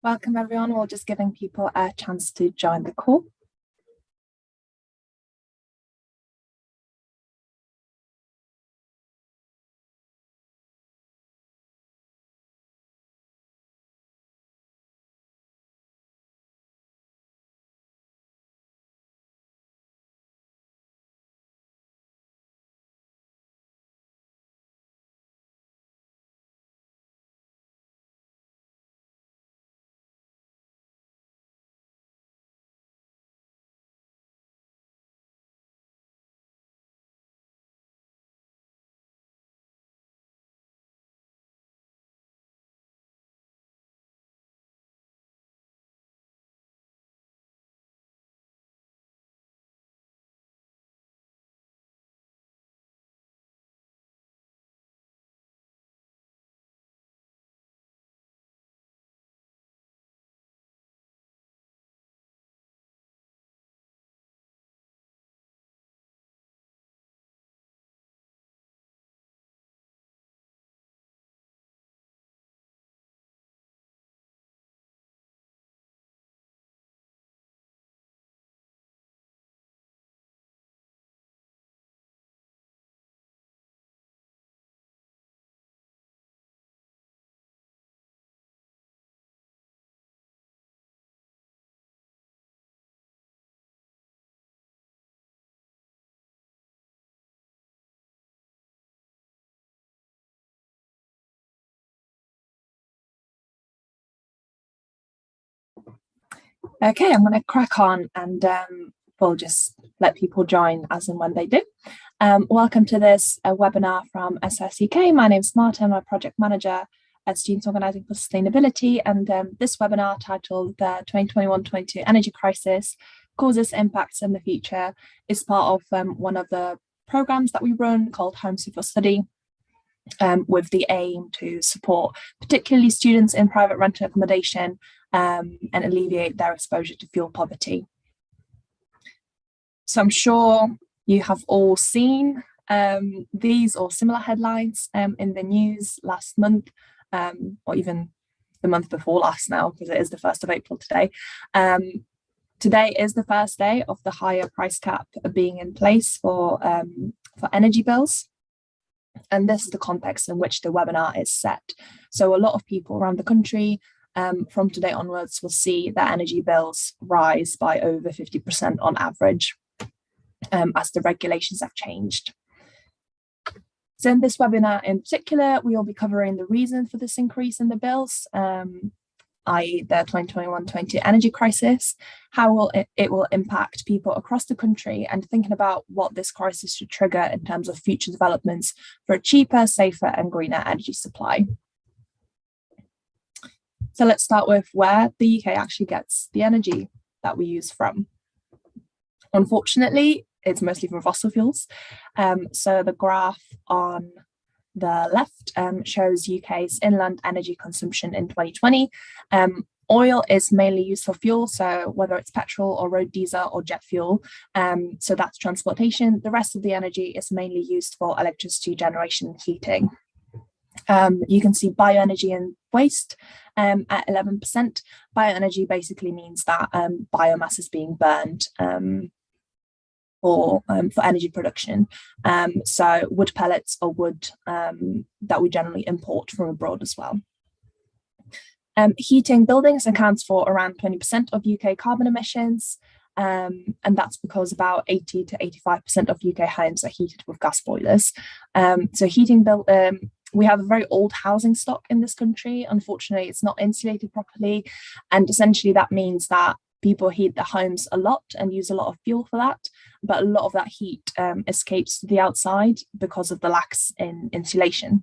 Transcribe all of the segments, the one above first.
Welcome everyone. We're just giving people a chance to join the call. Okay, I'm going to crack on and we'll just let people join as and when they do. Welcome to this webinar from SSUK. My name is Marta, I'm a project manager at Students Organising for Sustainability, and this webinar titled the 2021-22 Energy Crisis, Causes, Impacts and the Future is part of one of the programs that we run called Home for Study, with the aim to support particularly students in private rental accommodation and alleviate their exposure to fuel poverty. So I'm sure you have all seen these or similar headlines in the news last month, or even the month before last now, because it is the 1st of April today. Today is the first day of the higher price cap being in place for energy bills. And this is the context in which the webinar is set. So a lot of people around the country from today onwards will see their energy bills rise by over 50% on average as the regulations have changed. So in this webinar in particular, we will be covering the reason for this increase in the bills, i.e. the 2021-22 energy crisis, how it will impact people across the country, and thinking about what this crisis should trigger in terms of future developments for a cheaper, safer and greener energy supply. So let's start with where the UK actually gets the energy that we use from. Unfortunately, it's mostly from fossil fuels. So the graph on the left shows UK's inland energy consumption in 2020. Oil is mainly used for fuel, so whether it's petrol or road diesel or jet fuel, so that's transportation. The rest of the energy is mainly used for electricity generation and heating. You can see bioenergy and waste at 11%. Bioenergy basically means that biomass is being burned for energy production. So wood pellets or wood that we generally import from abroad as well. Heating buildings accounts for around 20% of UK carbon emissions, and that's because about 80 to 85% of UK homes are heated with gas boilers. So we have a very old housing stock in this country. Unfortunately, it's not insulated properly, and essentially that means that people heat their homes a lot and use a lot of fuel for that, but a lot of that heat escapes to the outside because of the lacks in insulation.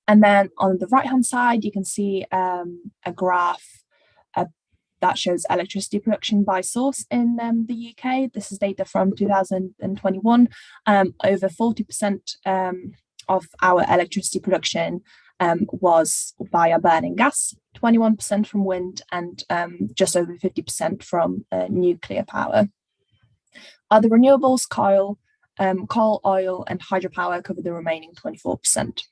And then on the right-hand side, you can see a graph that shows electricity production by source in the UK. This is data from 2021. Over 40% of our electricity production was via burning gas, 21% from wind, and just over 50% from nuclear power. Other renewables, coal, oil, and hydropower cover the remaining 24%.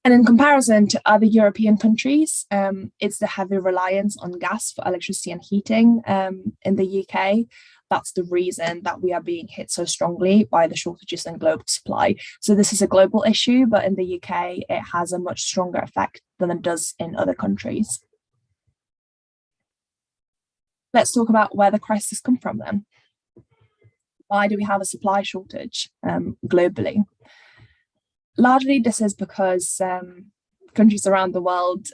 And in comparison to other European countries, it's the heavy reliance on gas for electricity and heating in the UK. That's the reason that we are being hit so strongly by the shortages in global supply. So this is a global issue, but in the UK, it has a much stronger effect than it does in other countries. Let's talk about where the crisis come from then. Why do we have a supply shortage globally? Largely, this is because countries around the world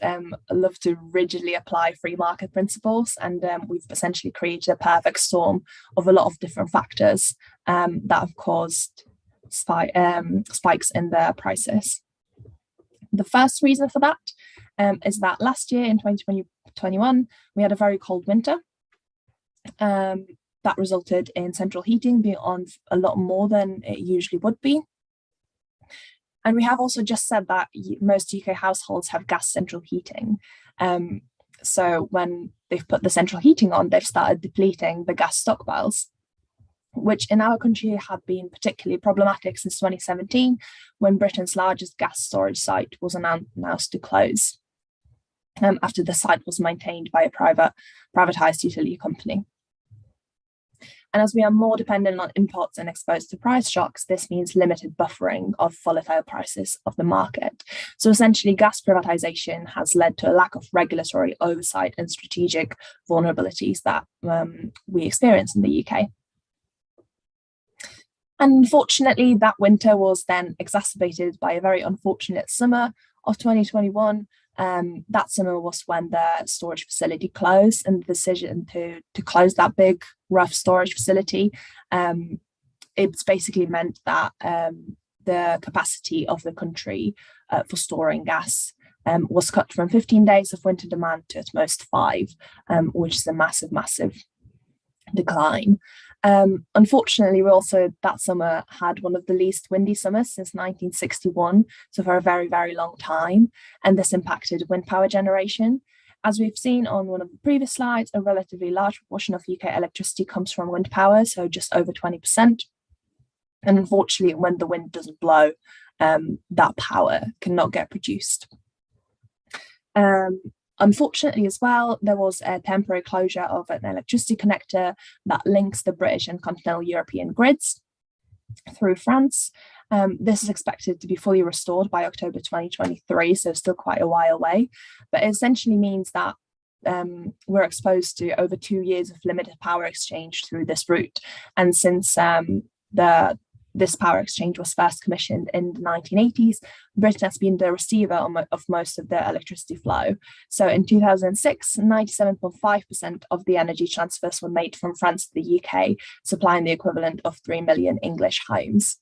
love to rigidly apply free market principles, and we've essentially created a perfect storm of a lot of different factors that have caused spikes in their prices. The first reason for that is that last year in 2021, we had a very cold winter that resulted in central heating being on a lot more than it usually would be. And we have also just said that most UK households have gas central heating. So when they've put the central heating on, they've started depleting the gas stockpiles, which in our country have been particularly problematic since 2017, when Britain's largest gas storage site was announced to close after the site was maintained by a privatized utility company. And as we are more dependent on imports and exposed to price shocks, this means limited buffering of volatile prices of the market. So essentially, gas privatization has led to a lack of regulatory oversight and strategic vulnerabilities that we experience in the UK. And unfortunately, that winter was then exacerbated by a very unfortunate summer of 2021. That summer was when the storage facility closed, and the decision to close that big, rough storage facility, it's basically meant that the capacity of the country for storing gas was cut from 15 days of winter demand to at most 5, which is a massive, massive decline. Unfortunately, we also that summer had one of the least windy summers since 1961, so for a very, very long time, and this impacted wind power generation. As we've seen on one of the previous slides, a relatively large proportion of UK electricity comes from wind power, so just over 20%. And unfortunately, when the wind doesn't blow, that power cannot get produced. Unfortunately, as well, there was a temporary closure of an electricity connector that links the British and continental European grids through France. This is expected to be fully restored by October 2023, so still quite a while away. But it essentially means that we're exposed to over 2 years of limited power exchange through this route. And since this power exchange was first commissioned in the 1980s, Britain has been the receiver of most of the electricity flow. So in 2006, 97.5% of the energy transfers were made from France to the UK, supplying the equivalent of 3 million English homes.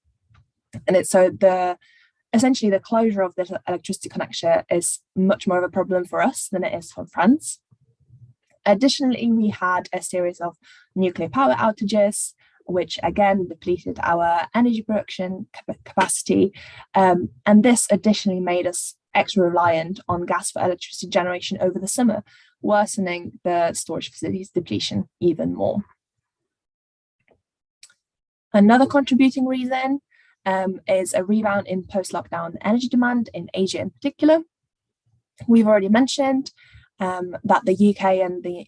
And essentially the closure of this electricity connection is much more of a problem for us than it is for France. Additionally, we had a series of nuclear power outages, which again depleted our energy production capacity. And this additionally made us extra reliant on gas for electricity generation over the summer, worsening the storage facilities depletion even more. Another contributing reason is a rebound in post-lockdown energy demand in Asia in particular. We've already mentioned that the UK and the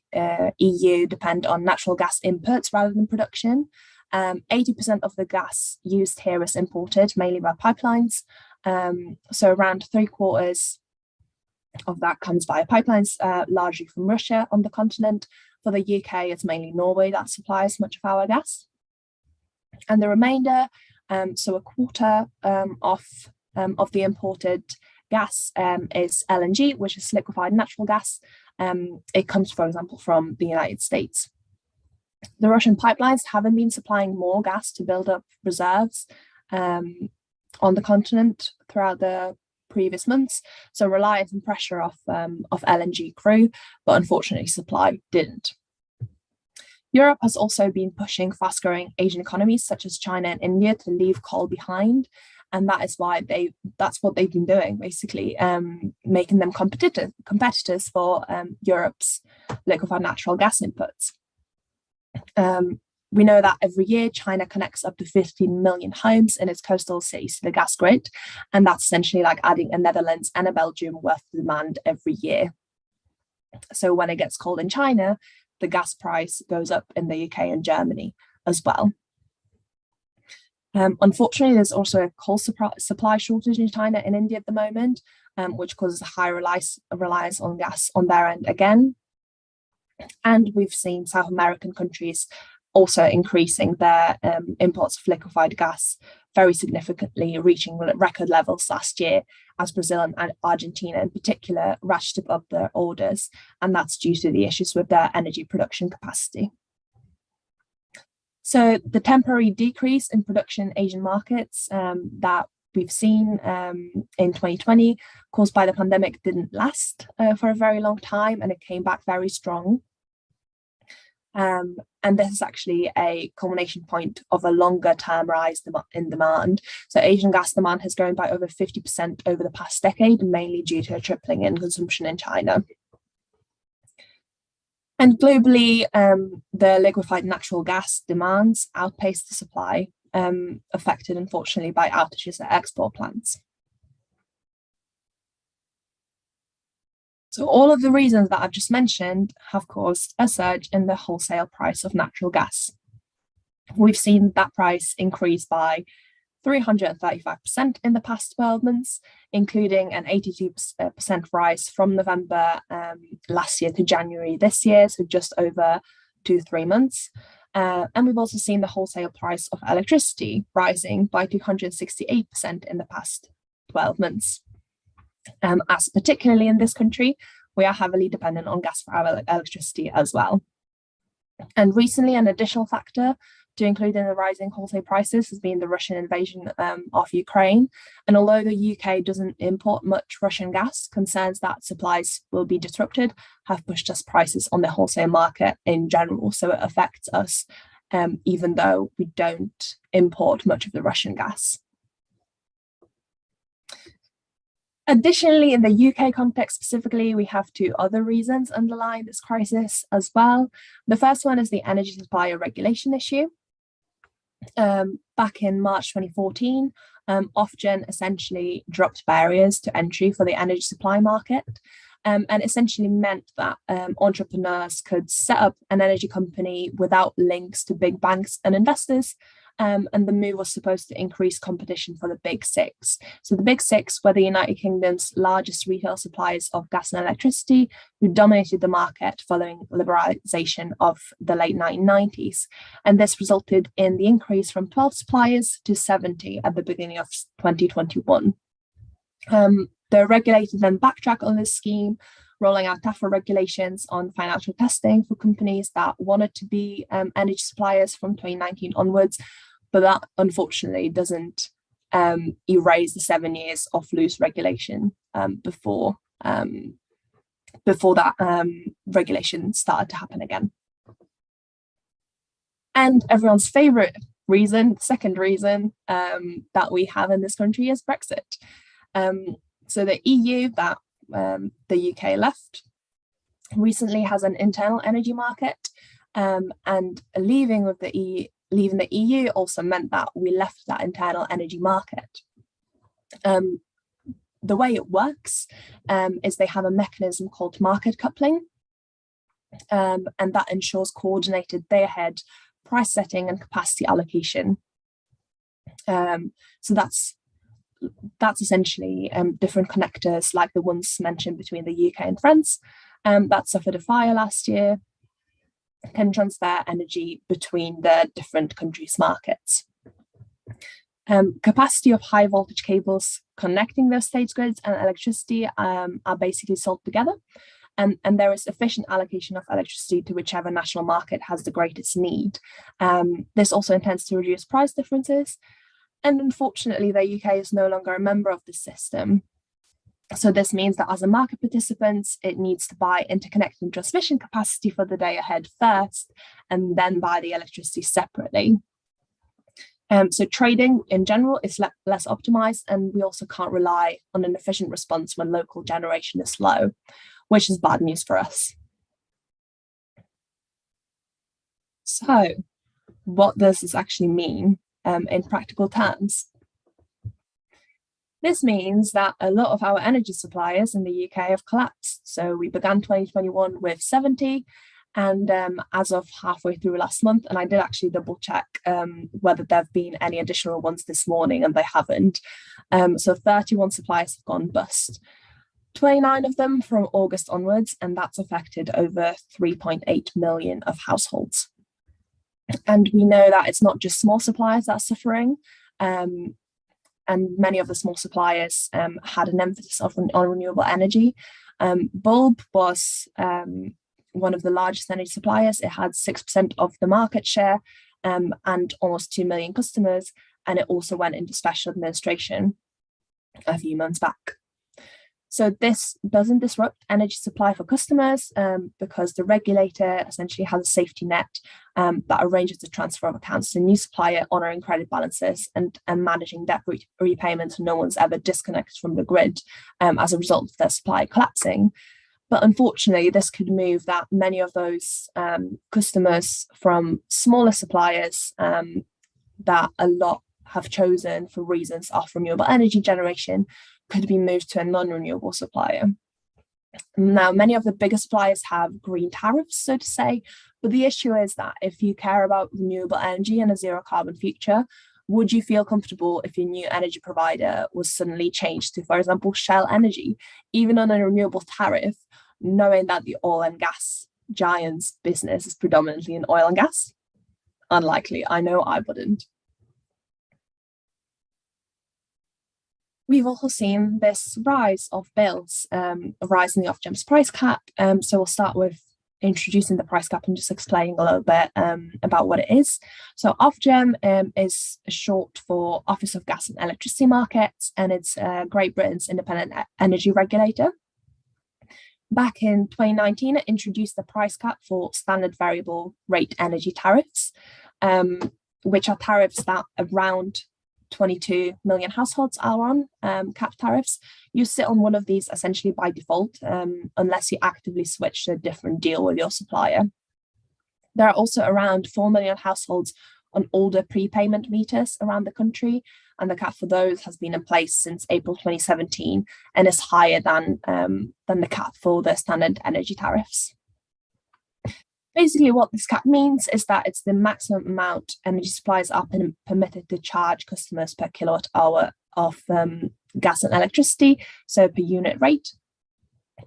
EU depend on natural gas inputs rather than production. 80% of the gas used here is imported, mainly by pipelines. So around 3/4 of that comes via pipelines, largely from Russia on the continent. For the UK, it's mainly Norway that supplies much of our gas. And the remainder, so 1/4 of the imported gas is LNG, which is liquefied natural gas. It comes, for example, from the United States. The Russian pipelines haven't been supplying more gas to build up reserves on the continent throughout the previous months, so reliance and pressure of LNG grew, but unfortunately supply didn't. Europe has also been pushing fast-growing Asian economies such as China and India to leave coal behind, and that is why that's what they've been doing, basically making them competitors for Europe's liquefied natural gas inputs. We know that every year China connects up to 15 million homes in its coastal cities to the gas grid, and that's essentially like adding a Netherlands and a Belgium worth of demand every year. So when it gets cold in China, the gas price goes up in the UK and Germany as well. Unfortunately, there's also a coal supply shortage in China and India at the moment, which causes a high reliance on gas on their end again. And we've seen South American countries also increasing their imports of liquefied gas very significantly, reaching record levels last year, as Brazil and Argentina in particular ratcheted up their orders, and that's due to the issues with their energy production capacity. So the temporary decrease in production in Asian markets that we've seen in 2020 caused by the pandemic didn't last for a very long time, and it came back very strong. And this is actually a culmination point of a longer term rise in demand. So Asian gas demand has grown by over 50% over the past decade, mainly due to a tripling in consumption in China. And globally, the liquefied natural gas demands outpaced the supply, affected unfortunately by outages at export plants. So all of the reasons that I've just mentioned have caused a surge in the wholesale price of natural gas. We've seen that price increase by 335% in the past 12 months, including an 82% rise from November last year to January this year, so just over 2 to 3 months. And we've also seen the wholesale price of electricity rising by 268% in the past 12 months. As particularly in this country, we are heavily dependent on gas for our electricity as well. And recently, an additional factor to include in the rising wholesale prices has been the Russian invasion of Ukraine. And although the UK doesn't import much Russian gas, concerns that supplies will be disrupted have pushed us prices on the wholesale market in general. So it affects us even though we don't import much of the Russian gas. Additionally, in the UK context specifically, we have 2 other reasons underlying this crisis as well. The first one is the energy supplier regulation issue. Back in March 2014, Ofgem essentially dropped barriers to entry for the energy supply market, and essentially meant that entrepreneurs could set up an energy company without links to big banks and investors. And the move was supposed to increase competition for the Big Six. So the Big Six were the United Kingdom's largest retail suppliers of gas and electricity, who dominated the market following liberalisation of the late 1990s. And this resulted in the increase from 12 suppliers to 70 at the beginning of 2021. The regulator then backtracked on this scheme, rolling out tougher regulations on financial testing for companies that wanted to be energy suppliers from 2019 onwards. But that unfortunately doesn't erase the 7 years of loose regulation before that regulation started to happen again. And everyone's favorite reason, second reason that we have in this country is Brexit. So the EU that the UK left recently has an internal energy market, and leaving the EU also meant that we left that internal energy market. The way it works is they have a mechanism called market coupling, and that ensures coordinated day-ahead price setting and capacity allocation. So that's essentially different connectors like the ones mentioned between the UK and France that suffered a fire last year, can transfer energy between the different countries' markets. Capacity of high voltage cables connecting those state grids and electricity are basically sold together, and there is efficient allocation of electricity to whichever national market has the greatest need. This also intends to reduce price differences, and unfortunately the UK is no longer a member of this system. So this means that as a market participant, it needs to buy interconnecting transmission capacity for the day ahead first, and then buy the electricity separately. So trading in general is less optimized, and we also can't rely on an efficient response when local generation is low, which is bad news for us. So what does this actually mean in practical terms? This means that a lot of our energy suppliers in the UK have collapsed. So we began 2021 with 70, and as of halfway through last month, and I did actually double check whether there have been any additional ones this morning, and they haven't. So 31 suppliers have gone bust. 29 of them from August onwards, and that's affected over 3.8 million of households. And we know that it's not just small suppliers that are suffering. And many of the small suppliers had an emphasis on renewable energy. Bulb was one of the largest energy suppliers. It had 6% of the market share and almost 2 million customers. And it also went into special administration a few months back. So this doesn't disrupt energy supply for customers because the regulator essentially has a safety net that arranges the transfer of accounts to a new supplier, honouring credit balances and managing debt repayments. No one's ever disconnected from the grid as a result of their supply collapsing. But unfortunately, this could move that many of those customers from smaller suppliers that a lot have chosen for reasons of renewable energy generation could be moved to a non-renewable supplier. Now, many of the bigger suppliers have green tariffs, so to say, but the issue is that if you care about renewable energy and a zero carbon future, would you feel comfortable if your new energy provider was suddenly changed to, for example, Shell Energy, even on a renewable tariff, knowing that the oil and gas giant's business is predominantly in oil and gas? Unlikely. I know I wouldn't. We've also seen this rise of bills, a rise in the Ofgem's price cap. So we'll start with introducing the price cap and just explaining a little bit about what it is. So Ofgem is short for Office of Gas and Electricity Markets, and it's Great Britain's independent energy regulator. Back in 2019, it introduced the price cap for standard variable rate energy tariffs, which are tariffs that around 22 million households are on cap tariffs. You sit on one of these essentially by default, unless you actively switch to a different deal with your supplier. There are also around 4 million households on older prepayment meters around the country, and the cap for those has been in place since April 2017 and is higher than the cap for the standard energy tariffs. Basically, what this cap means is that it's the maximum amount energy suppliers are permitted to charge customers per kilowatt hour of gas and electricity, so per unit rate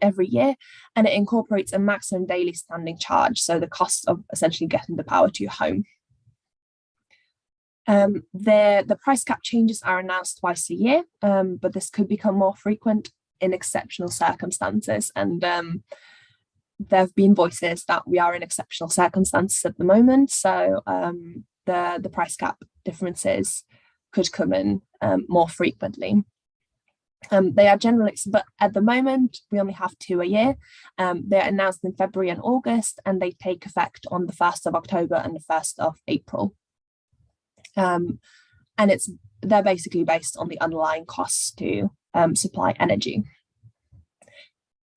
every year, and it incorporates a maximum daily standing charge, so the cost of essentially getting the power to your home. The price cap changes are announced twice a year, but this could become more frequent in exceptional circumstances, and there have been voices that we are in exceptional circumstances at the moment, so the price cap differences could come in more frequently. They are generally, but at the moment we only have 2 a year. They're announced in February and August, and they take effect on the 1st of October and the 1st of April. And they're basically based on the underlying costs to supply energy.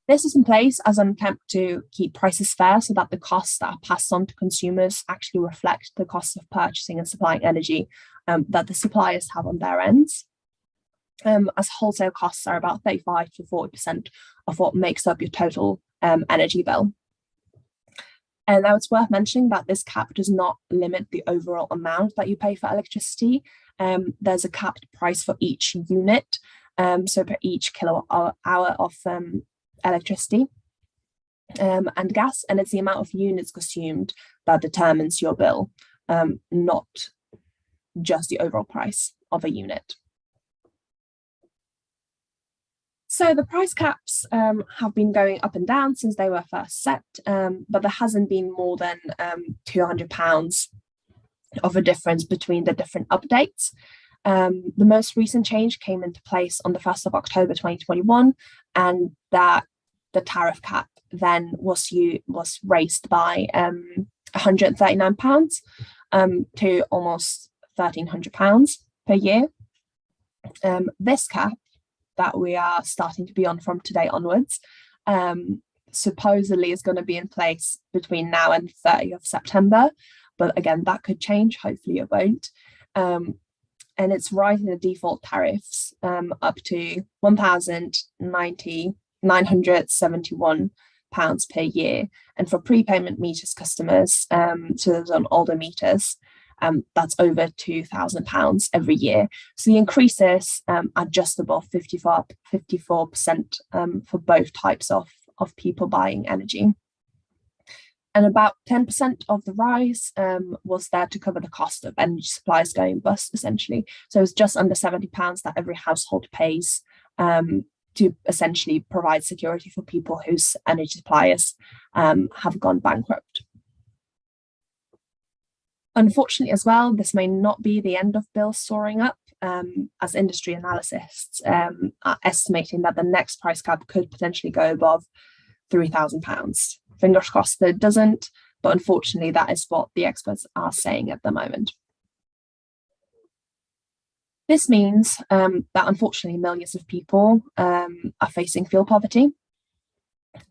This is in place as an attempt to keep prices fair so that the costs that are passed on to consumers actually reflect the cost of purchasing and supplying energy that the suppliers have on their ends, as wholesale costs are about 35 to 40% of what makes up your total energy bill. And now it's worth mentioning that this cap does not limit the overall amount that you pay for electricity. There's a capped price for each unit, so per each kilowatt hour of electricity and gas, and it's the amount of units consumed that determines your bill, not just the overall price of a unit. So the price caps have been going up and down since they were first set, but there hasn't been more than £200 of a difference between the different updates. The most recent change came into place on the 1st of October 2021, and that the tariff cap then was raised by £139 to almost £1,300 per year. This cap that we are starting to be on from today onwards supposedly is going to be in place between now and the 30th of September. but again, that could change. Hopefully it won't. And it's rising the default tariffs up to £1,971 per year. And for prepayment meters customers, so those on older meters, that's over £2,000 every year. So the increases are just above 54% for both types of people buying energy. And about 10% of the rise was there to cover the cost of energy supplies going bust, essentially. So it's just under £70 that every household pays to essentially provide security for people whose energy suppliers have gone bankrupt. Unfortunately, as well, this may not be the end of bills soaring up, as industry analysts are estimating that the next price cap could potentially go above £3,000. Fingers crossed that it doesn't, but unfortunately, that is what the experts are saying at the moment. This means that unfortunately millions of people are facing fuel poverty.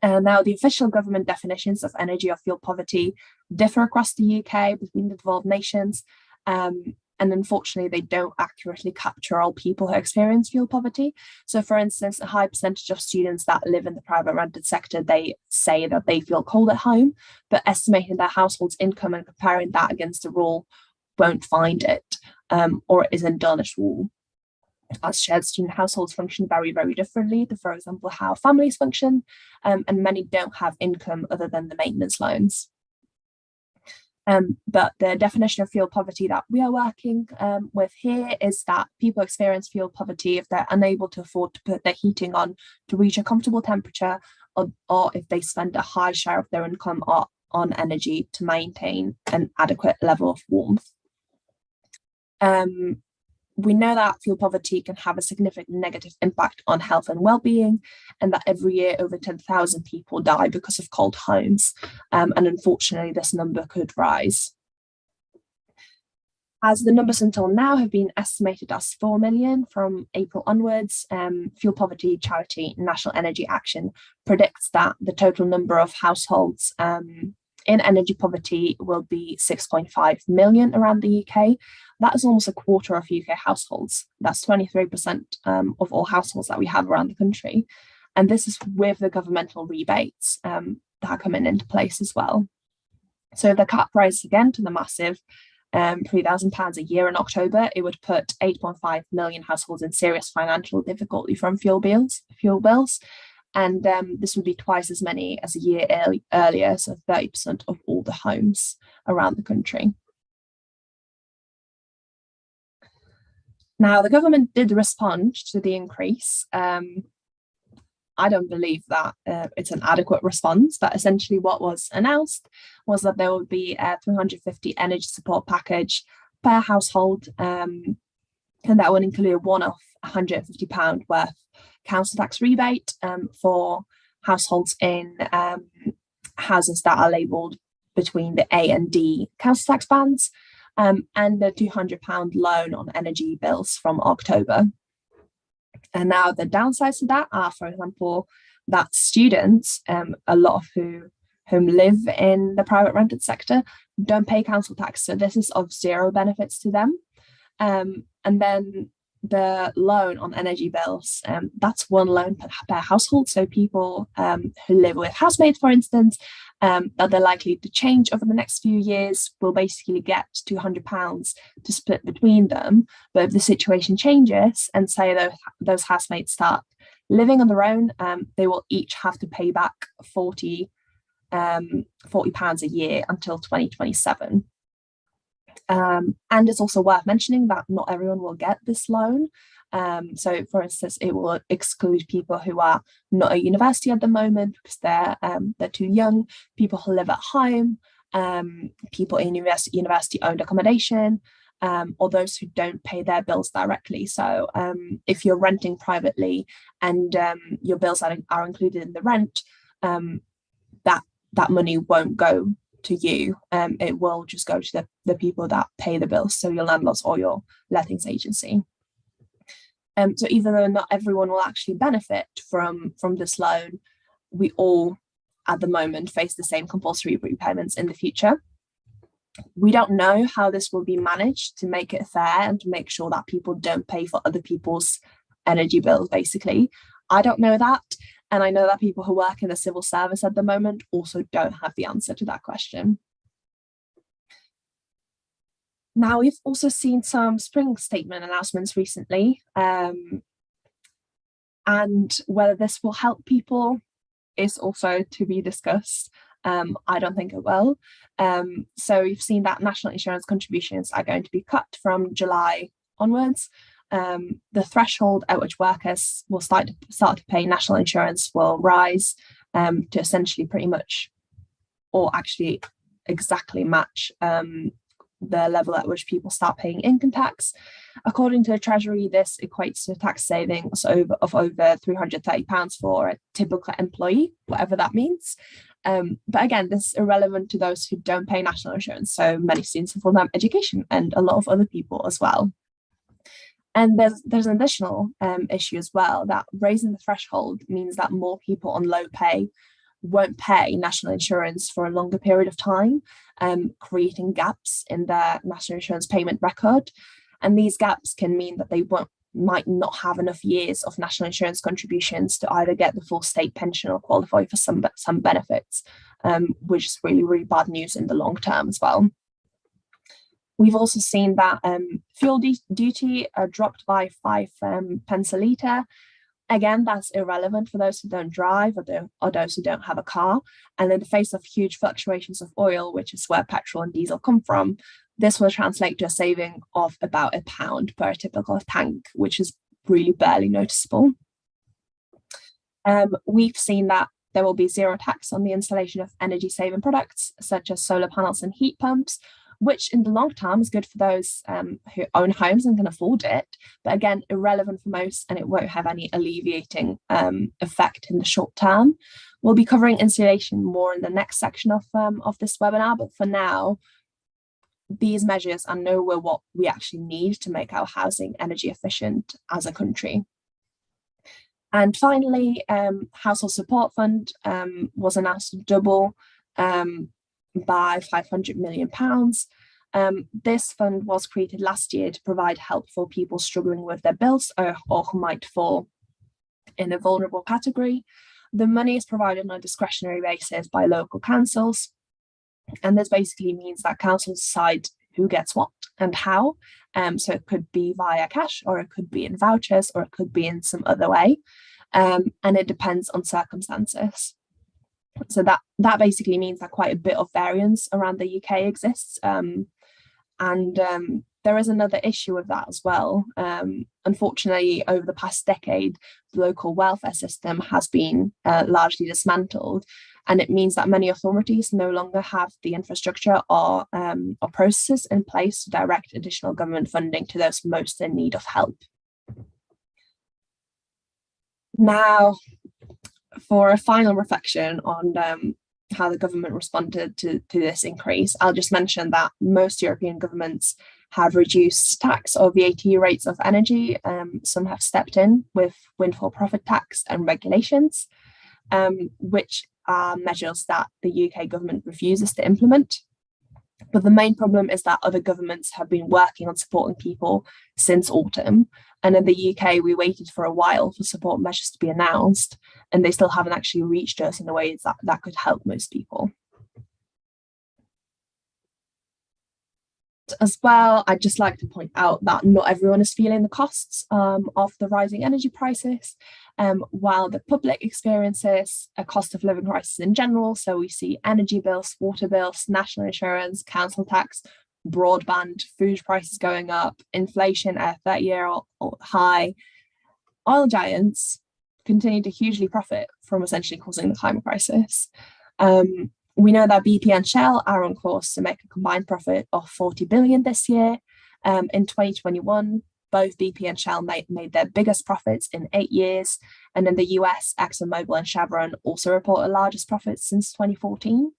Now, the official government definitions of energy or fuel poverty differ across the UK between the devolved nations. And unfortunately, they don't accurately capture all people who experience fuel poverty. So, for instance, a high percentage of students that live in the private rented sector, they say that they feel cold at home, but estimating their household's income and comparing that against the rule won't find it, or it isn't done at all. As shared student households function very, very differently to, for example, how families function, and many don't have income other than the maintenance loans. But the definition of fuel poverty that we are working with here is that people experience fuel poverty if they're unable to afford to put their heating on to reach a comfortable temperature, or if they spend a high share of their income on energy to maintain an adequate level of warmth. We know that fuel poverty can have a significant negative impact on health and well-being, and that every year over 10,000 people die because of cold homes. And unfortunately, this number could rise. As the numbers until now have been estimated as 4 million from April onwards, Fuel Poverty Charity National Energy Action predicts that the total number of households in energy poverty will be 6.5 million around the UK. That is almost a quarter of UK households. That's 23% of all households that we have around the country. And this is with the governmental rebates that are coming into place as well. So if the cap rises again to the massive £3,000 a year in October, it would put 8.5 million households in serious financial difficulty from fuel bills. And this would be twice as many as a year earlier, so 30% of all the homes around the country. Now, the government did respond to the increase. I don't believe that it's an adequate response, but essentially what was announced was that there would be a 350 energy support package per household, and that would include a one-off £150 worth council tax rebate for households in houses that are labelled between the A and D council tax bands, and the £200 loan on energy bills from October. And now the downsides to that are, for example, that students, a lot of whom live in the private rented sector, don't pay council tax. So this is of zero benefits to them. And then the loan on energy bills, that's one loan per household. So people who live with housemates, for instance, that they're likely to change over the next few years will basically get £200 to split between them. But if the situation changes and say those housemates start living on their own, they will each have to pay back £40 a year until 2027. And it's also worth mentioning that not everyone will get this loan. So, for instance, it will exclude people who are not at university at the moment because they're too young, people who live at home, people in university-owned accommodation, or those who don't pay their bills directly. So, if you're renting privately and your bills are included in the rent, that money won't go to you. It will just go to the people that pay the bills, so your landlords or your lettings agency. So even though not everyone will actually benefit from this loan, we all at the moment face the same compulsory repayments in the future. We don't know how this will be managed to make it fair and to make sure that people don't pay for other people's energy bills, basically. I don't know that. And I know that people who work in the civil service at the moment also don't have the answer to that question. Now, we've also seen some spring statement announcements recently, and whether this will help people is also to be discussed. I don't think it will. So we've seen that national insurance contributions are going to be cut from July onwards. The threshold at which workers will start to pay national insurance will rise to essentially pretty much, or actually exactly match the level at which people start paying income tax. According to the Treasury, this equates to tax savings of over £330 for a typical employee, whatever that means. But again, this is irrelevant to those who don't pay national insurance. So many students in full-time education and a lot of other people as well. And there's an additional issue as well, that raising the threshold means that more people on low pay won't pay national insurance for a longer period of time, creating gaps in their national insurance payment record. And these gaps can mean that they might not have enough years of national insurance contributions to either get the full state pension or qualify for some benefits, which is really, really bad news in the long term as well. We've also seen that fuel duty dropped by 5 pence a litre. Again, that's irrelevant for those who don't drive or those who don't have a car. And in the face of huge fluctuations of oil, which is where petrol and diesel come from, this will translate to a saving of about £1 per typical tank, which is really barely noticeable. We've seen that there will be zero tax on the installation of energy saving products, such as solar panels and heat pumps, which in the long term is good for those who own homes and can afford it, but again, irrelevant for most, and it won't have any alleviating effect in the short term. We'll be covering insulation more in the next section of this webinar, but for now, these measures are nowhere what we actually need to make our housing energy efficient as a country. And finally, Household Support Fund was announced to double by £500 million. This fund was created last year to provide help for people struggling with their bills or who might fall in a vulnerable category. The money is provided on a discretionary basis by local councils, and this basically means that councils decide who gets what and how. So it could be via cash, or it could be in vouchers, or it could be in some other way, and it depends on circumstances. So that basically means that quite a bit of variance around the UK exists. And there is another issue with that as well. Unfortunately, over the past decade, the local welfare system has been largely dismantled, and it means that many authorities no longer have the infrastructure or processes in place to direct additional government funding to those most in need of help. Now, for a final reflection on how the government responded to this increase, I'll just mention that most European governments have reduced tax or VAT rates of energy. Some have stepped in with windfall profit tax and regulations, which are measures that the UK government refuses to implement. But the main problem is that other governments have been working on supporting people since autumn. And in the UK, we waited for a while for support measures to be announced, and they still haven't actually reached us in a way that could help most people. As well, I'd just like to point out that not everyone is feeling the costs of the rising energy prices, while the public experiences a cost of living crisis in general. So we see energy bills, water bills, national insurance, council tax, broadband, food prices going up, inflation at a 30-year high. Oil giants continue to hugely profit from essentially causing the climate crisis. We know that BP and Shell are on course to make a combined profit of 40 billion this year. In 2021, both BP and Shell made their biggest profits in 8 years. And in the US, ExxonMobil and Chevron also report the largest profits since 2014.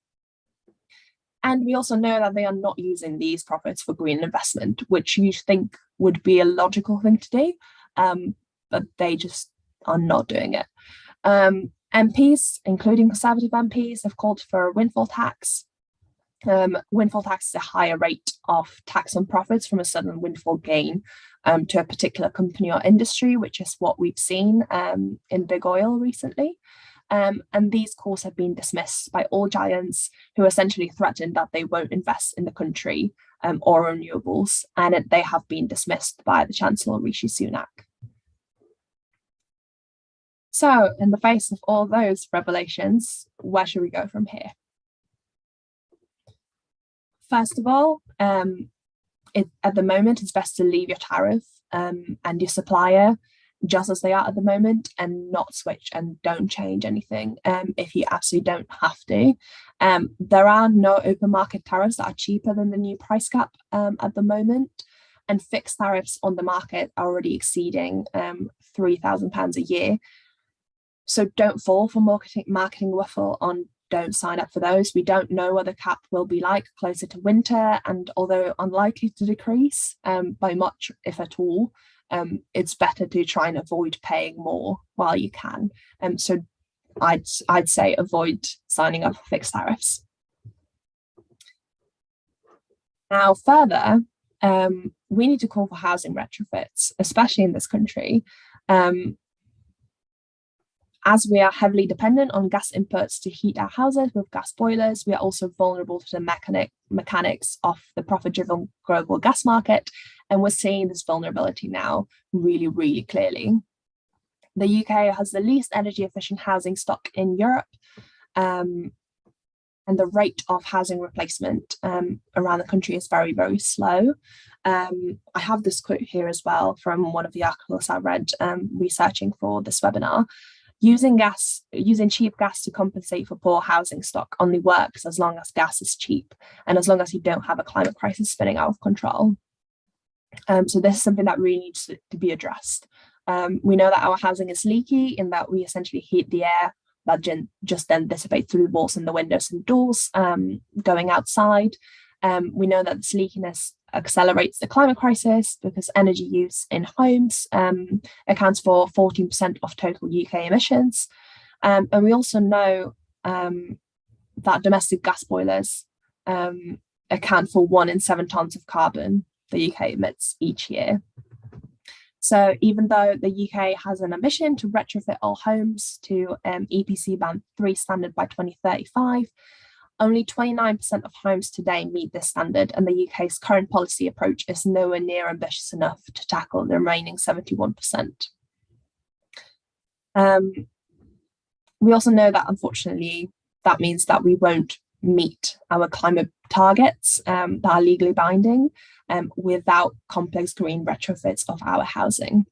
And we also know that they are not using these profits for green investment, which you think would be a logical thing to do, but they just are not doing it. MPs, including Conservative MPs, have called for a windfall tax. Windfall tax is a higher rate of tax on profits from a sudden windfall gain to a particular company or industry, which is what we've seen in big oil recently. And these calls have been dismissed by all giants who essentially threatened that they won't invest in the country or renewables, and they have been dismissed by the Chancellor Rishi Sunak. So, in the face of all those revelations, where should we go from here? First of all, at the moment, it's best to leave your tariff and your supplier just as they are at the moment and not switch and don't change anything if you absolutely don't have to. There are no open market tariffs that are cheaper than the new price cap at the moment, and fixed tariffs on the market are already exceeding £3,000 a year. So don't fall for marketing waffle on don't sign up for those. We don't know what the cap will be like closer to winter, and although unlikely to decrease by much, if at all, it's better to try and avoid paying more while you can. So I'd say avoid signing up for fixed tariffs. Now, further, we need to call for housing retrofits, especially in this country. As we are heavily dependent on gas inputs to heat our houses with gas boilers, we are also vulnerable to the mechanics of the profit-driven global gas market, and we're seeing this vulnerability now really, really clearly. The UK has the least energy-efficient housing stock in Europe, and the rate of housing replacement around the country is very, very slow. I have this quote here as well from one of the articles I read researching for this webinar. Using cheap gas to compensate for poor housing stock only works as long as gas is cheap and as long as you don't have a climate crisis spinning out of control. So this is something that really needs to be addressed. We know that our housing is leaky in that we essentially heat the air that just then dissipates through the walls and the windows and doors going outside. We know that this leakiness accelerates the climate crisis because energy use in homes accounts for 14% of total UK emissions. And we also know that domestic gas boilers account for 1 in 7 tonnes of carbon the UK emits each year. So even though the UK has an ambition to retrofit all homes to EPC Band 3 standard by 2035, only 29% of homes today meet this standard, and the UK's current policy approach is nowhere near ambitious enough to tackle the remaining 71%. We also know that, unfortunately, that means that we won't meet our climate targets that are legally binding without complex green retrofits of our housing.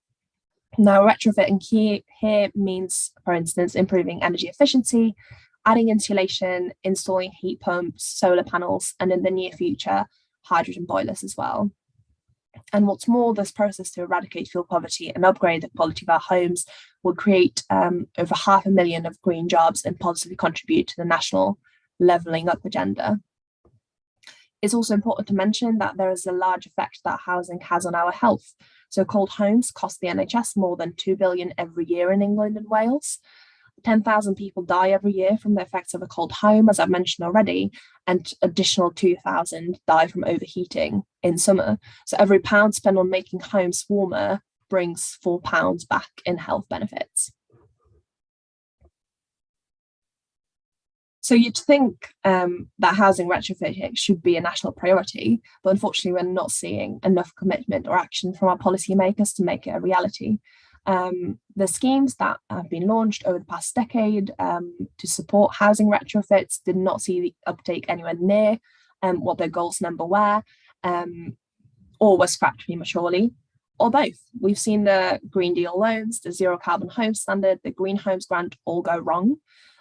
Now, retrofitting here means, for instance, improving energy efficiency, adding insulation, installing heat pumps, solar panels, and in the near future, hydrogen boilers as well. And what's more, this process to eradicate fuel poverty and upgrade the quality of our homes will create over 500,000 of green jobs and positively contribute to the national levelling up agenda. It's also important to mention that there is a large effect that housing has on our health. So cold homes cost the NHS more than £2 billion every year in England and Wales. 10,000 people die every year from the effects of a cold home, as I've mentioned already, and additional 2,000 die from overheating in summer. So every £1 spent on making homes warmer brings £4 back in health benefits. So you'd think that housing retrofitting should be a national priority, but unfortunately we're not seeing enough commitment or action from our policymakers to make it a reality. The schemes that have been launched over the past decade to support housing retrofits did not see the uptake anywhere near what their goals number were, or were scrapped prematurely, or both. We've seen the Green Deal loans, the Zero Carbon Home Standard, the Green Homes Grant all go wrong.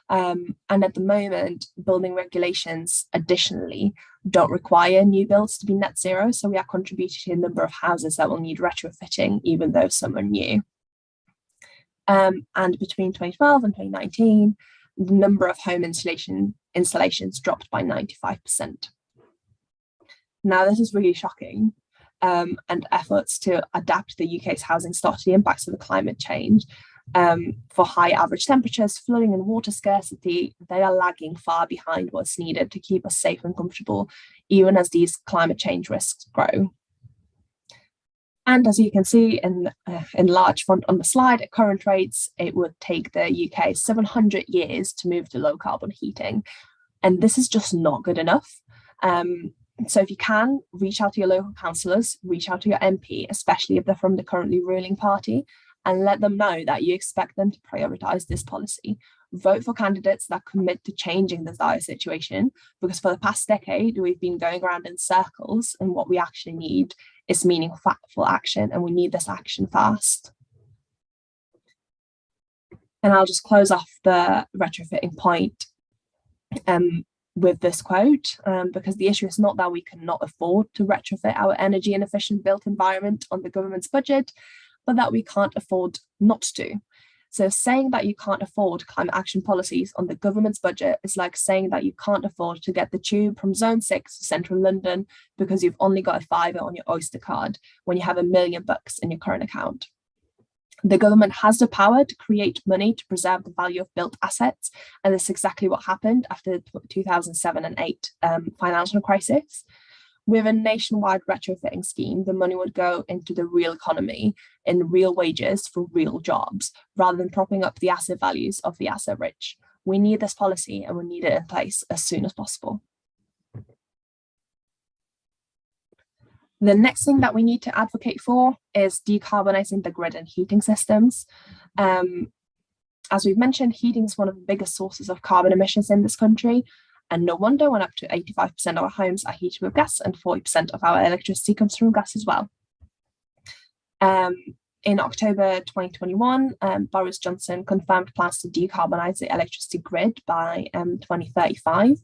And at the moment, building regulations additionally don't require new builds to be net zero. So we are contributing to a number of houses that will need retrofitting, even though some are new. And between 2012 and 2019, the number of home installations dropped by 95%. Now, this is really shocking. And efforts to adapt the UK's housing stock to the impacts of the climate change For high average temperatures, flooding and water scarcity, they are lagging far behind what's needed to keep us safe and comfortable, even as these climate change risks grow. And as you can see in large font on the slide, at current rates, it would take the UK 700 years to move to low carbon heating. And this is just not good enough. So if you can, reach out to your local councillors, reach out to your MP, especially if they're from the currently ruling party, and let them know that you expect them to prioritise this policy. Vote for candidates that commit to changing the dire situation, because for the past decade, we've been going around in circles, and what we actually need is meaningful action, and we need this action fast. And I'll just close off the retrofitting point with this quote, because the issue is not that we cannot afford to retrofit our energy and efficient built environment on the government's budget, but that we can't afford not to. So saying that you can't afford climate action policies on the government's budget is like saying that you can't afford to get the tube from Zone 6 to central London because you've only got a fiver on your Oyster card when you have $1 million in your current account. The government has the power to create money to preserve the value of built assets, and this is exactly what happened after the 2007 and 8 financial crisis. With a nationwide retrofitting scheme, the money would go into the real economy in real wages for real jobs, rather than propping up the asset values of the asset rich. We need this policy, and we need it in place as soon as possible. The next thing that we need to advocate for is decarbonising the grid and heating systems. As we've mentioned, heating is one of the biggest sources of carbon emissions in this country, and no wonder when up to 85% of our homes are heated with gas and 40% of our electricity comes from gas as well. In October 2021, Boris Johnson confirmed plans to decarbonise the electricity grid by 2035.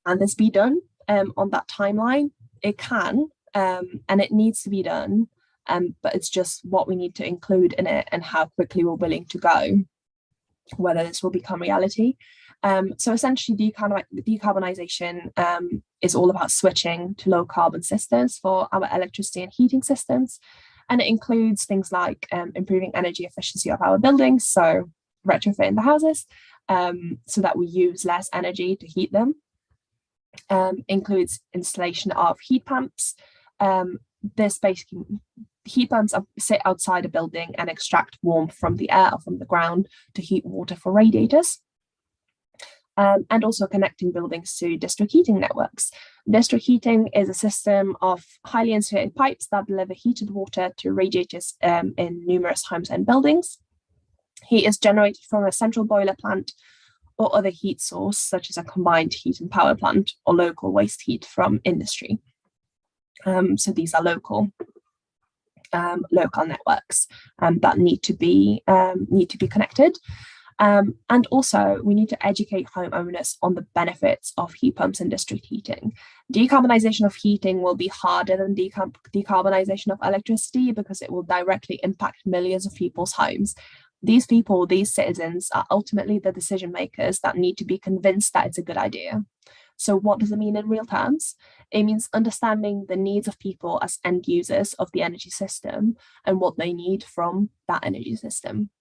Can this be done on that timeline? It can, and it needs to be done, but it's just what we need to include in it and how quickly we're willing to go, whether this will become reality. So essentially, decarbonisation is all about switching to low carbon systems for our electricity and heating systems. And it includes things like improving energy efficiency of our buildings, so retrofitting the houses so that we use less energy to heat them. Includes installation of heat pumps. This basically, heat pumps sit outside a building and extract warmth from the air or from the ground to heat water for radiators. And also connecting buildings to district heating networks. District heating is a system of highly insulated pipes that deliver heated water to radiators in numerous homes and buildings. Heat is generated from a central boiler plant or other heat source, such as a combined heat and power plant or local waste heat from industry. So these are local networks that need to be connected. And also, we need to educate homeowners on the benefits of heat pumps and district heating. Decarbonisation of heating will be harder than decarbonisation of electricity because it will directly impact millions of people's homes. These people, these citizens, are ultimately the decision makers that need to be convinced that it's a good idea. So what does it mean in real terms? It means understanding the needs of people as end users of the energy system and what they need from that energy system.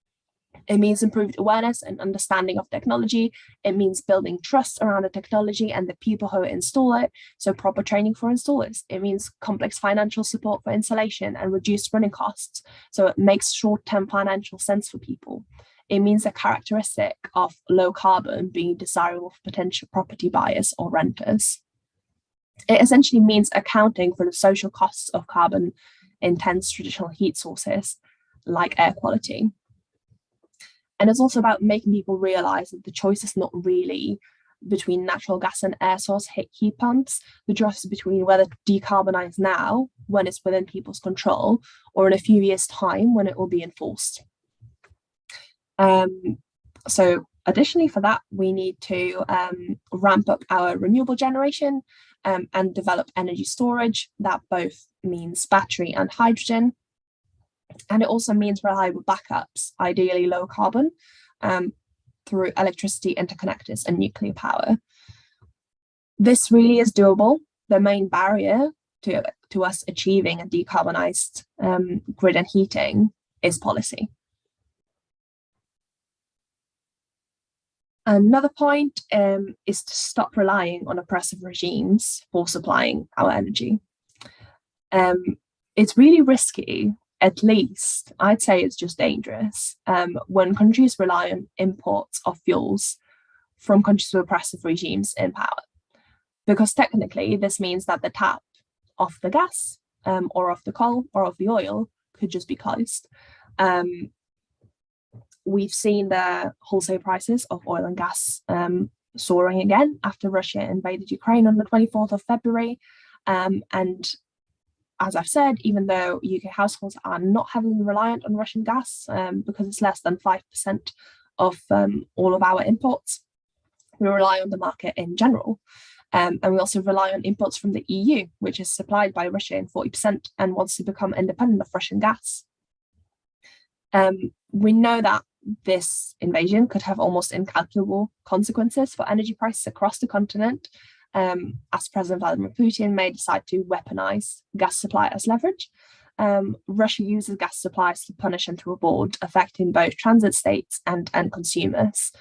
It means improved awareness and understanding of technology. It means building trust around the technology and the people who install it, so proper training for installers. It means complex financial support for installation and reduced running costs, so it makes short-term financial sense for people. It means a characteristic of low carbon being desirable for potential property buyers or renters. It essentially means accounting for the social costs of carbon-intense traditional heat sources like air quality. And it's also about making people realise that the choice is not really between natural gas and air source heat pumps. The choice is between whether to decarbonise now, when it's within people's control, or in a few years' time when it will be enforced. So additionally for that, we need to ramp up our renewable generation and develop energy storage. That both means battery and hydrogen. And it also means reliable backups, ideally low carbon, through electricity interconnectors and nuclear power. This really is doable. The main barrier to us achieving a decarbonised grid and heating is policy. Another point is to stop relying on oppressive regimes for supplying our energy. It's really risky, at least I'd say it's just dangerous, when countries rely on imports of fuels from countries with oppressive regimes in power. Because technically, this means that the tap of the gas, or of the coal, or of the oil could just be closed. We've seen the wholesale prices of oil and gas soaring again after Russia invaded Ukraine on the 24th of February. And as I've said, even though UK households are not heavily reliant on Russian gas, because it's less than 5% of all of our imports, we rely on the market in general. And we also rely on imports from the EU, which is supplied by Russia in 40% and wants to become independent of Russian gas. We know that this invasion could have almost incalculable consequences for energy prices across the continent, as President Vladimir Putin may decide to weaponize gas supply as leverage. Russia uses gas supplies to punish and to reward, affecting both transit states and consumers.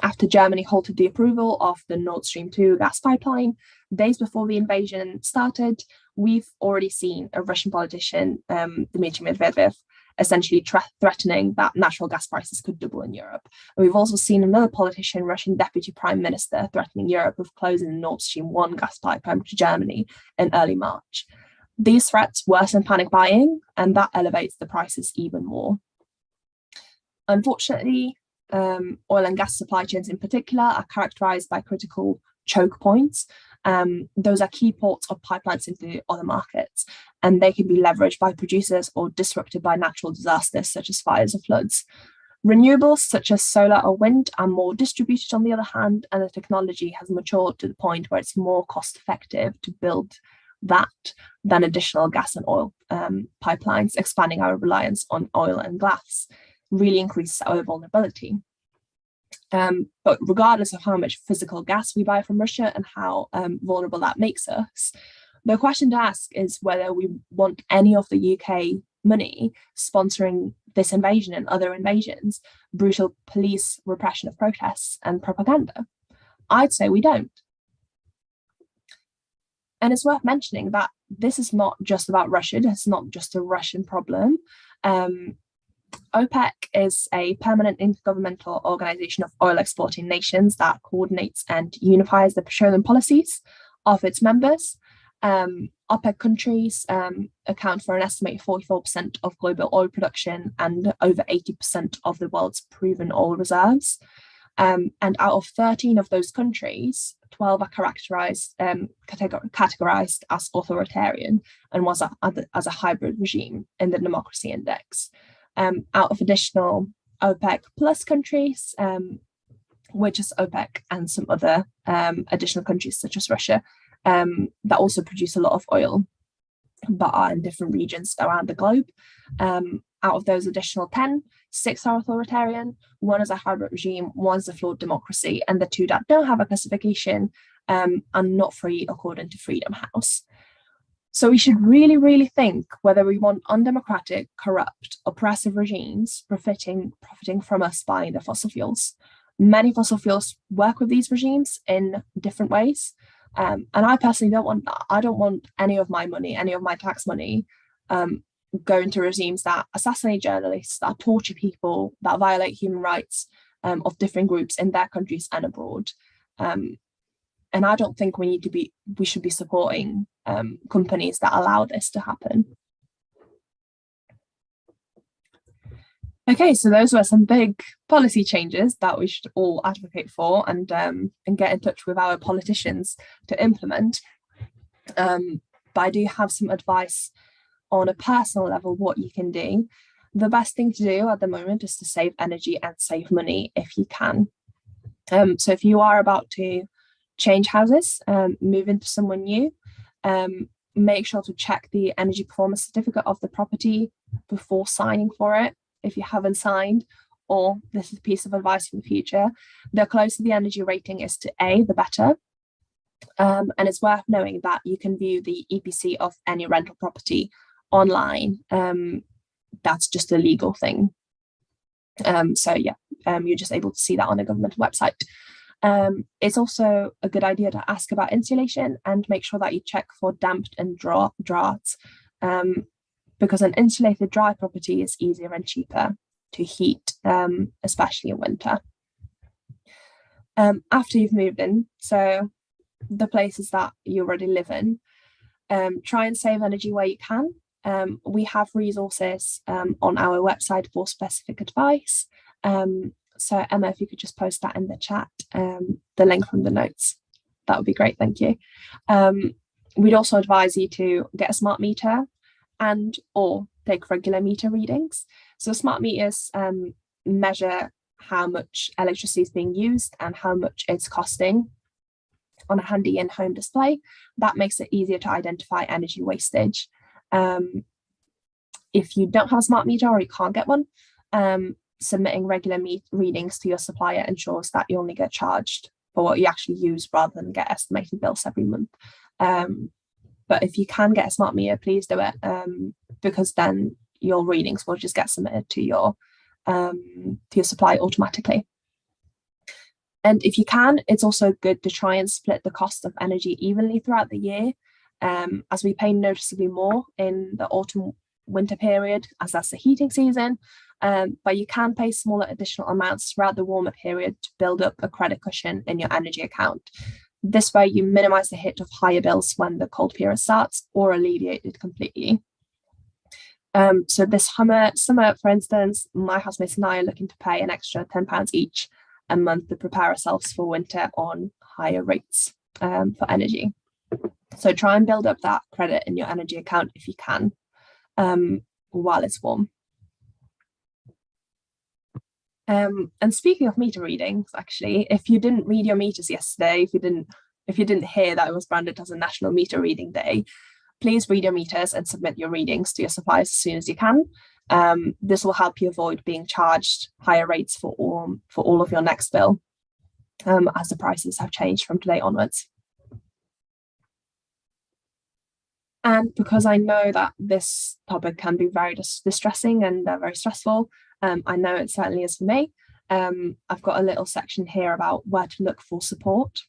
After Germany halted the approval of the Nord Stream 2 gas pipeline, days before the invasion started, we've already seen a Russian politician, Dmitry Medvedev, essentially threatening that natural gas prices could double in Europe. And we've also seen another politician, Russian Deputy Prime Minister, threatening Europe with closing the Nord Stream 1 gas pipeline to Germany in early March. These threats worsen panic buying, and that elevates the prices even more. Unfortunately, oil and gas supply chains in particular are characterized by critical choke points. Those are key ports of pipelines into other markets, and they can be leveraged by producers or disrupted by natural disasters such as fires or floods. Renewables such as solar or wind are more distributed on the other hand, and the technology has matured to the point where it's more cost effective to build that than additional gas and oil pipelines. Expanding our reliance on oil and gas really increases our vulnerability. But regardless of how much physical gas we buy from Russia and how vulnerable that makes us, the question to ask is whether we want any of the UK money sponsoring this invasion and other invasions, brutal police repression of protests and propaganda. I'd say we don't. And it's worth mentioning that this is not just about Russia, it's not just a Russian problem. OPEC is a permanent intergovernmental organization of oil exporting nations that coordinates and unifies the petroleum policies of its members. OPEC countries account for an estimated 44% of global oil production and over 80% of the world's proven oil reserves. And out of 13 of those countries, 12 are categorized as authoritarian and was as a hybrid regime in the democracy index. Out of additional OPEC plus countries, which is OPEC and some other additional countries such as Russia, that also produce a lot of oil, but are in different regions around the globe. Out of those additional 10, 6 are authoritarian, 1 is a hybrid regime, 1 is a flawed democracy, and the 2 that don't have a classification are not free according to Freedom House. So we should really, really think whether we want undemocratic, corrupt, oppressive regimes profiting from us buying the fossil fuels. Many fossil fuels work with these regimes in different ways. And I personally don't want that. I don't want any of my money, any of my tax money, going to regimes that assassinate journalists, that torture people, that violate human rights of different groups in their countries and abroad. And I don't think we should be supporting companies that allow this to happen. Okay, so those were some big policy changes that we should all advocate for and get in touch with our politicians to implement. But I do have some advice on a personal level what you can do. The best thing to do at the moment is to save energy and save money if you can. So if you are about to change houses, move into somewhere new, make sure to check the energy performance certificate of the property before signing for it if you haven't signed, or this is a piece of advice for the future. The closer the energy rating is to A, the better. And it's worth knowing that you can view the EPC of any rental property online. That's just a legal thing. So yeah, you're just able to see that on a government website. It's also a good idea to ask about insulation and make sure that you check for damp and draughts, because an insulated dry property is easier and cheaper to heat, especially in winter. After you've moved in, so the places that you already live in, try and save energy where you can. We have resources on our website for specific advice. So Emma, if you could just post that in the chat, the link from the notes, that would be great, thank you. We'd also advise you to get a smart meter and or take regular meter readings. So smart meters measure how much electricity is being used and how much it's costing on a handy in-home display. That makes it easier to identify energy wastage. If you don't have a smart meter or you can't get one, submitting regular readings to your supplier ensures that you only get charged for what you actually use rather than get estimated bills every month. But if you can get a smart meter, please do it, because then your readings will just get submitted to your supplier automatically. And if you can, it's also good to try and split the cost of energy evenly throughout the year, as we pay noticeably more in the autumn winter period, as that's the heating season, but you can pay smaller additional amounts throughout the warmer period to build up a credit cushion in your energy account. This way you minimize the hit of higher bills when the cold period starts, or alleviate it completely. So this summer, for instance, my housemates and I are looking to pay an extra £10 each a month to prepare ourselves for winter on higher rates for energy. So try and build up that credit in your energy account if you can, while it's warm. And speaking of meter readings, actually, if you didn't read your meters yesterday, if you didn't hear that it was branded as a National Meter Reading Day, please read your meters and submit your readings to your suppliers as soon as you can. This will help you avoid being charged higher rates for all of your next bill, as the prices have changed from today onwards. And because I know that this topic can be very distressing and very stressful, I know it certainly is for me. I've got a little section here about where to look for support.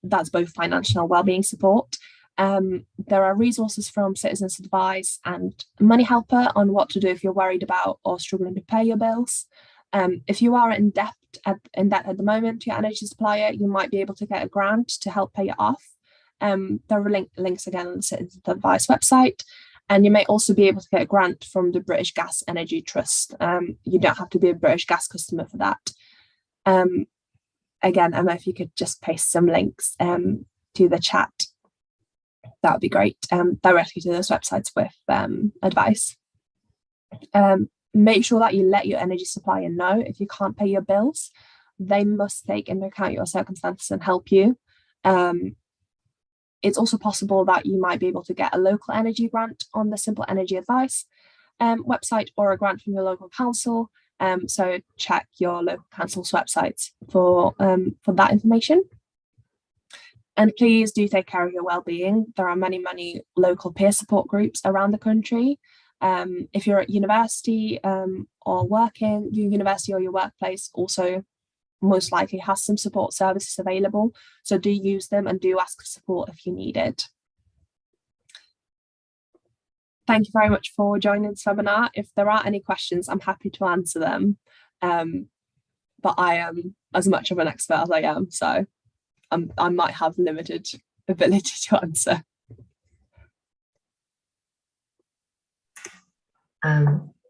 That's both financial and wellbeing support. There are resources from Citizens Advice and Money Helper on what to do if you're worried about or struggling to pay your bills. If you are in debt at the moment to your energy supplier, you might be able to get a grant to help pay it off. There are links again on the Citizens Advice website, and you may also be able to get a grant from the British Gas Energy Trust. You don't have to be a British Gas customer for that. Again, Emma, if you could just paste some links to the chat, that would be great, directly to those websites with advice. Make sure that you let your energy supplier know if you can't pay your bills. They must take into account your circumstances and help you. It's also possible that you might be able to get a local energy grant on the Simple Energy Advice website, or a grant from your local council. So check your local council's websites for that information. And please do take care of your well-being. There are many local peer support groups around the country. If you're at university or working, your university or your workplace also most likely has some support services available. So do use them and do ask for support if you need it. Thank you very much for joining this webinar. If there are any questions, I'm happy to answer them. But I am as much of an expert as I am, so I might have limited ability to answer.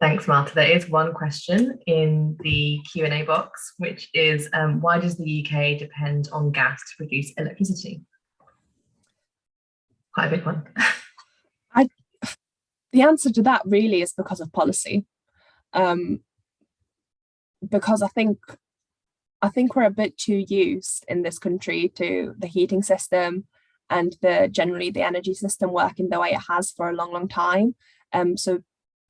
Thanks, Marta. There is one question in the Q&A box, which is, why does the UK depend on gas to produce electricity? Quite a big one. The answer to that really is because of policy. Because I think we're a bit too used in this country to the heating system and generally the energy system working the way it has for a long time.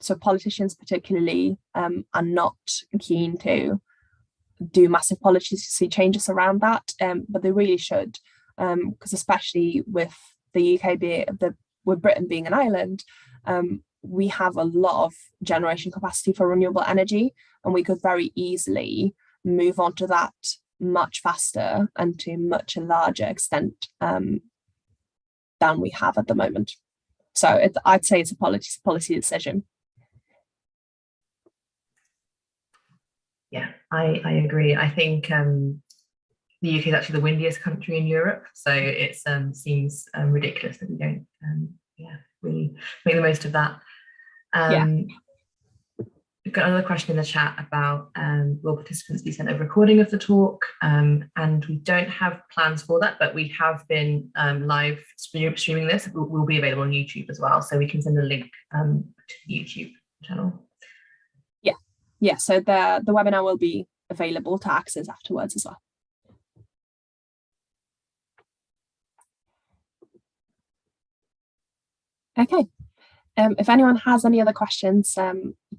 So politicians particularly are not keen to do massive policy changes around that, but they really should, because especially with the UK with Britain being an island, we have a lot of generation capacity for renewable energy, and we could very easily move on to that much faster and to much larger extent than we have at the moment. So I'd say it's a policy decision. Yeah, I agree. I think the UK is actually the windiest country in Europe, so it seems ridiculous that we don't really make the most of that. We've got another question in the chat about will participants be sent a recording of the talk, and we don't have plans for that, but we have been live streaming this. It will be available on YouTube as well, so we can send a link to the YouTube channel. Yeah, so the webinar will be available to access afterwards as well. Okay, if anyone has any other questions,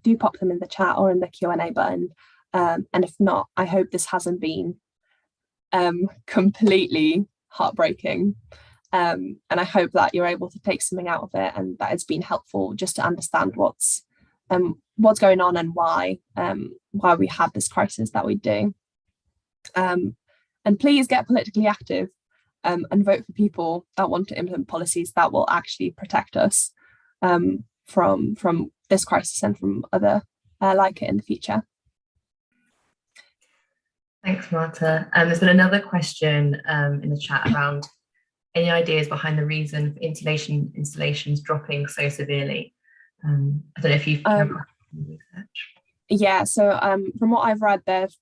do pop them in the chat or in the Q&A button. And if not, I hope this hasn't been completely heartbreaking. And I hope that you're able to take something out of it, and that it's been helpful just to understand what's going on and why we have this crisis that we do. And please get politically active and vote for people that want to implement policies that will actually protect us from this crisis and from other like it in the future. Thanks, Marta. There's been another question in the chat around any ideas behind the reason for installations dropping so severely. I don't know if you've research. Yeah, so from what I've read, there's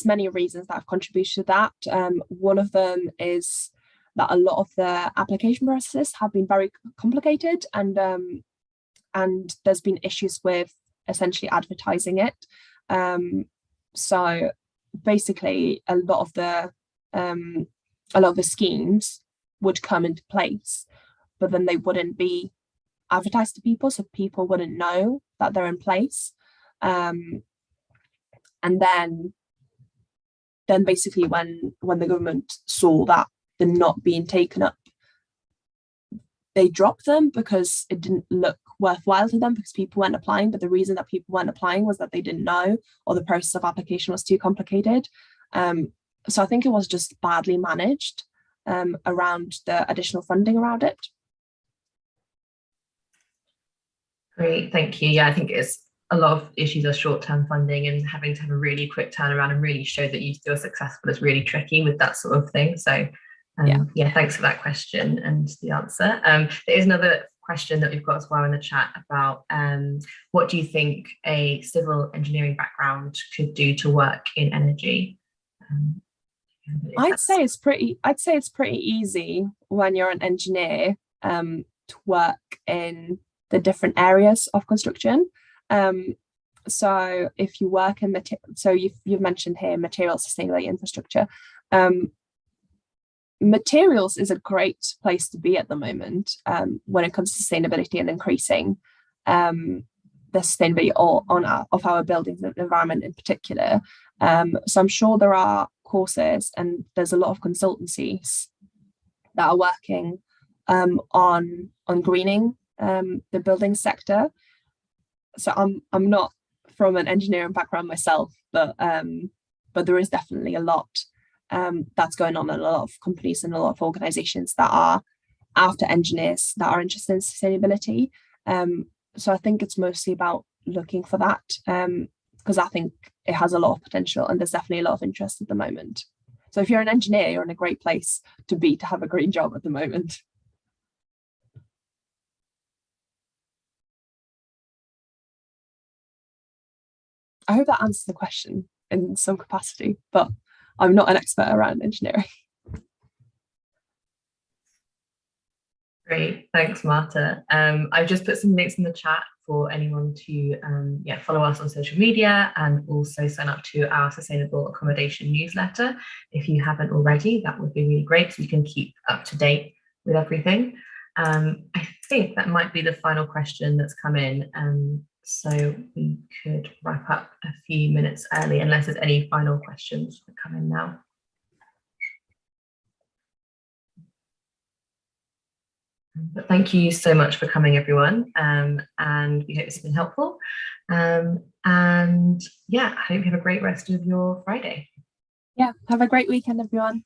many reasons that have contributed to that. One of them is that a lot of the application processes have been very complicated, and there's been issues with essentially advertising it. So basically, a lot of the schemes would come into place, but then they wouldn't be advertised to people, so people wouldn't know that they're in place. And then basically when the government saw that they're not being taken up, they dropped them because it didn't look worthwhile to them, because people weren't applying. But the reason that people weren't applying was that they didn't know, or the process of application was too complicated. So I think it was just badly managed around the additional funding around it. Great, thank you. Yeah, I think it's a lot of issues are short-term funding, and having to have a really quick turnaround and really show that you still successful is really tricky with that sort of thing. So yeah, thanks for that question and the answer. There is another question that we've got as well in the chat about what do you think a civil engineering background could do to work in energy? I'd say it's pretty easy when you're an engineer to work in the different areas of construction. So if you work in so you've mentioned here material sustainability infrastructure. Materials is a great place to be at the moment when it comes to sustainability and increasing the sustainability of our buildings and environment in particular. So I'm sure there are courses, and there's a lot of consultancies that are working on greening the building sector. So I'm not from an engineering background myself, but there is definitely a lot that's going on in a lot of companies and a lot of organizations that are after engineers that are interested in sustainability. So I think it's mostly about looking for that, because I think it has a lot of potential, and there's definitely a lot of interest at the moment. So if you're an engineer, you're in a great place to have a green job at the moment. I hope that answers the question in some capacity, but I'm not an expert around engineering. Great, thanks, Marta. I've just put some links in the chat for anyone to follow us on social media, and also sign up to our sustainable accommodation newsletter if you haven't already. That would be really great, so you can keep up to date with everything. I think that might be the final question that's come in, so we could wrap up a few minutes early, unless there's any final questions that come in now. But thank you so much for coming, everyone. And we hope it's been helpful. And yeah, I hope you have a great rest of your Friday. Yeah, have a great weekend, everyone.